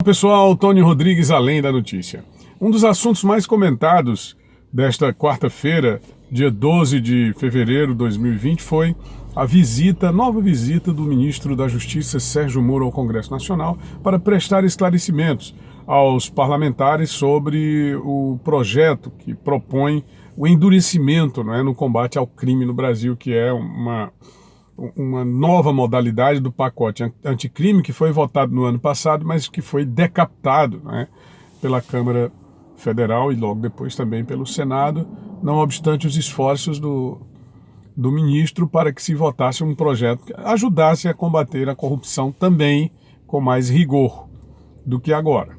pessoal, Tony Rodrigues, Além da Notícia. Um dos assuntos mais comentados desta quarta-feira, dia 12 de fevereiro de 2020, foi a nova visita do ministro da Justiça, Sérgio Moro, ao Congresso Nacional para prestar esclarecimentos aos parlamentares sobre o projeto que propõe o endurecimento, no combate ao crime no Brasil, que é uma nova modalidade do pacote anticrime que foi votado no ano passado, mas que foi decapitado pela Câmara Federal e logo depois também pelo Senado, não obstante os esforços do ministro para que se votasse um projeto que ajudasse a combater a corrupção também com mais rigor do que agora,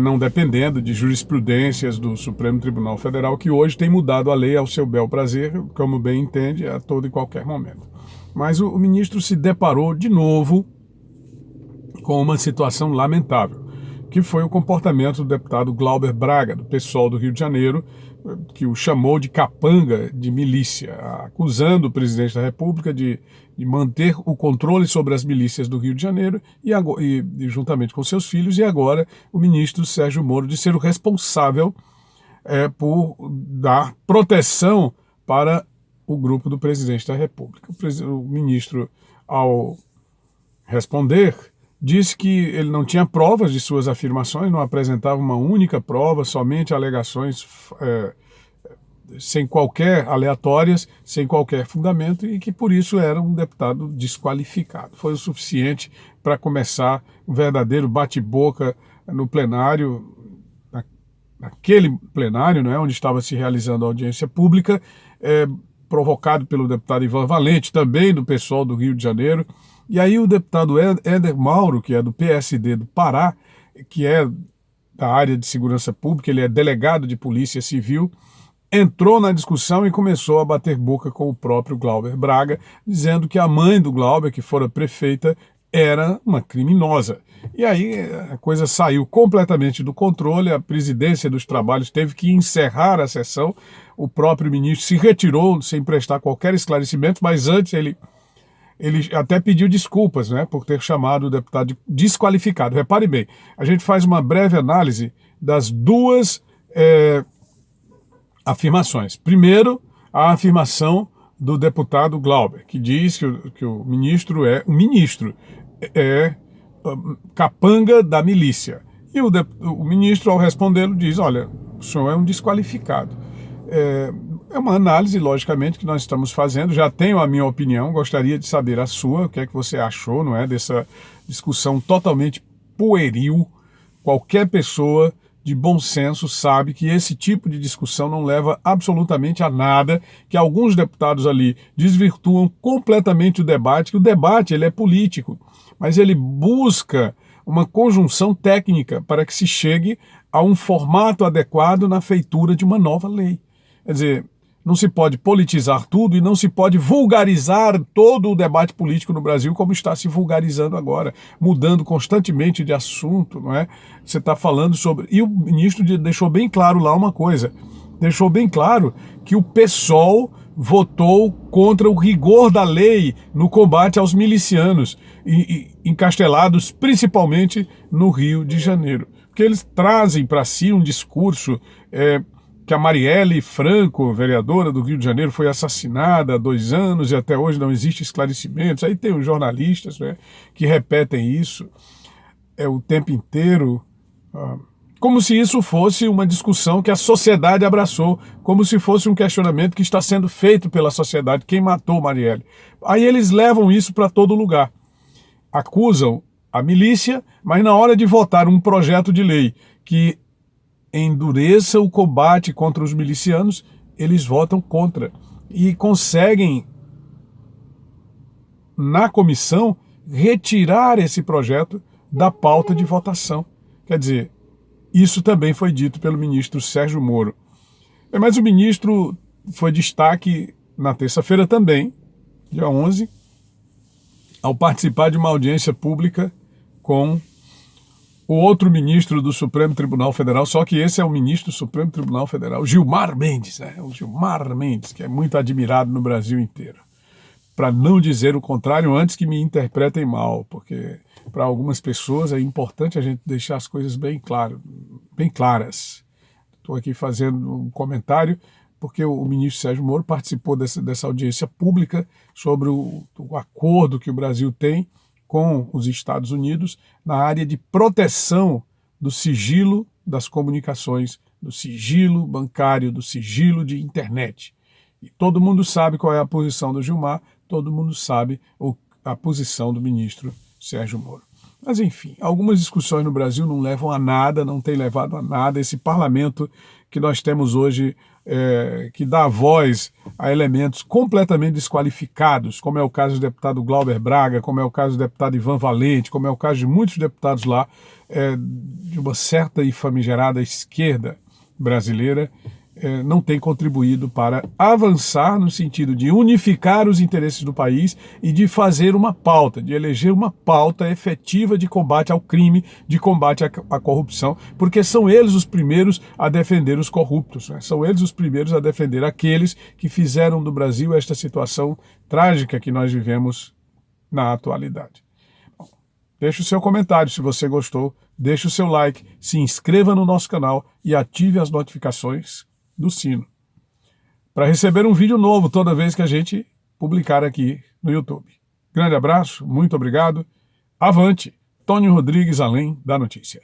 não dependendo de jurisprudências do Supremo Tribunal Federal, que hoje tem mudado a lei ao seu bel prazer, como bem entende, a todo e qualquer momento. Mas o ministro se deparou de novo com uma situação lamentável, que foi o comportamento do deputado Glauber Braga, do PSOL do Rio de Janeiro, que o chamou de capanga de milícia, acusando o presidente da República de manter o controle sobre as milícias do Rio de Janeiro e juntamente com seus filhos, e agora o ministro Sérgio Moro de ser o responsável por dar proteção para o grupo do presidente da República. O ministro, ao responder, disse que ele não tinha provas de suas afirmações, não apresentava uma única prova, somente alegações sem qualquer aleatórias, sem qualquer fundamento, e que por isso era um deputado desqualificado. Foi o suficiente para começar um verdadeiro bate-boca no plenário, naquele plenário, onde estava se realizando a audiência pública, provocado pelo deputado Ivan Valente, também do PSOL do Rio de Janeiro. E aí o deputado Éder Mauro, que é do PSD do Pará, que é da área de segurança pública, ele é delegado de polícia civil, entrou na discussão e começou a bater boca com o próprio Glauber Braga, dizendo que a mãe do Glauber, que fora prefeita, era uma criminosa. E aí a coisa saiu completamente do controle, a presidência dos trabalhos teve que encerrar a sessão, o próprio ministro se retirou sem prestar qualquer esclarecimento, mas antes ele até pediu desculpas por ter chamado o deputado de desqualificado. Repare bem, a gente faz uma breve análise das duas afirmações. Primeiro, a afirmação do deputado Glauber, que diz que o ministro é capanga da milícia. E o ministro, ao respondê-lo, diz: olha, o senhor é um desqualificado. É uma análise, logicamente, que nós estamos fazendo. Já tenho a minha opinião, gostaria de saber a sua, o que é que você achou, dessa discussão totalmente pueril. Qualquer pessoa de bom senso sabe que esse tipo de discussão não leva absolutamente a nada, que alguns deputados ali desvirtuam completamente o debate, que o debate ele é político, mas ele busca uma conjunção técnica para que se chegue a um formato adequado na feitura de uma nova lei. Quer dizer, não se pode politizar tudo e não se pode vulgarizar todo o debate político no Brasil como está se vulgarizando agora, mudando constantemente de assunto, Você está falando sobre... E o ministro deixou bem claro lá uma coisa, deixou bem claro que o PSOL votou contra o rigor da lei no combate aos milicianos, encastelados principalmente no Rio de Janeiro. Porque eles trazem para si um discurso... que a Marielle Franco, vereadora do Rio de Janeiro, foi assassinada há 2 anos e até hoje não existe esclarecimentos. Aí tem os jornalistas que repetem isso o tempo inteiro, como se isso fosse uma discussão que a sociedade abraçou, como se fosse um questionamento que está sendo feito pela sociedade, quem matou Marielle. Aí eles levam isso para todo lugar, acusam a milícia, mas na hora de votar um projeto de lei que endureça o combate contra os milicianos, eles votam contra e conseguem, na comissão, retirar esse projeto da pauta de votação. Quer dizer, isso também foi dito pelo ministro Sérgio Moro. Mas o ministro foi destaque na terça-feira também, dia 11, ao participar de uma audiência pública com o outro ministro do Supremo Tribunal Federal, só que esse é o ministro do Supremo Tribunal Federal, Gilmar Mendes, o Gilmar Mendes, que é muito admirado no Brasil inteiro. para não dizer o contrário antes que me interpretem mal, porque para algumas pessoas é importante a gente deixar as coisas bem claras. Estou aqui fazendo um comentário porque o ministro Sérgio Moro participou dessa audiência pública sobre o acordo que o Brasil tem com os Estados Unidos na área de proteção do sigilo das comunicações, do sigilo bancário, do sigilo de internet. E todo mundo sabe qual é a posição do Gilmar, todo mundo sabe a posição do ministro Sérgio Moro. Mas, enfim, algumas discussões no Brasil não levam a nada, não tem levado a nada. Esse parlamento que nós temos hoje, que dá voz a elementos completamente desqualificados, como é o caso do deputado Glauber Braga, como é o caso do deputado Ivan Valente, como é o caso de muitos deputados lá, de uma certa e famigerada esquerda brasileira, não tem contribuído para avançar no sentido de unificar os interesses do país e de fazer uma pauta, de eleger uma pauta efetiva de combate ao crime, de combate à corrupção, porque são eles os primeiros a defender os corruptos, né? São eles os primeiros a defender aqueles que fizeram do Brasil esta situação trágica que nós vivemos na atualidade. Bom, deixe o seu comentário se você gostou, deixe o seu like, se inscreva no nosso canal e ative as notificações do sino, para receber um vídeo novo toda vez que a gente publicar aqui no YouTube. Grande abraço, muito obrigado. Avante, Tônio Rodrigues, além da notícia.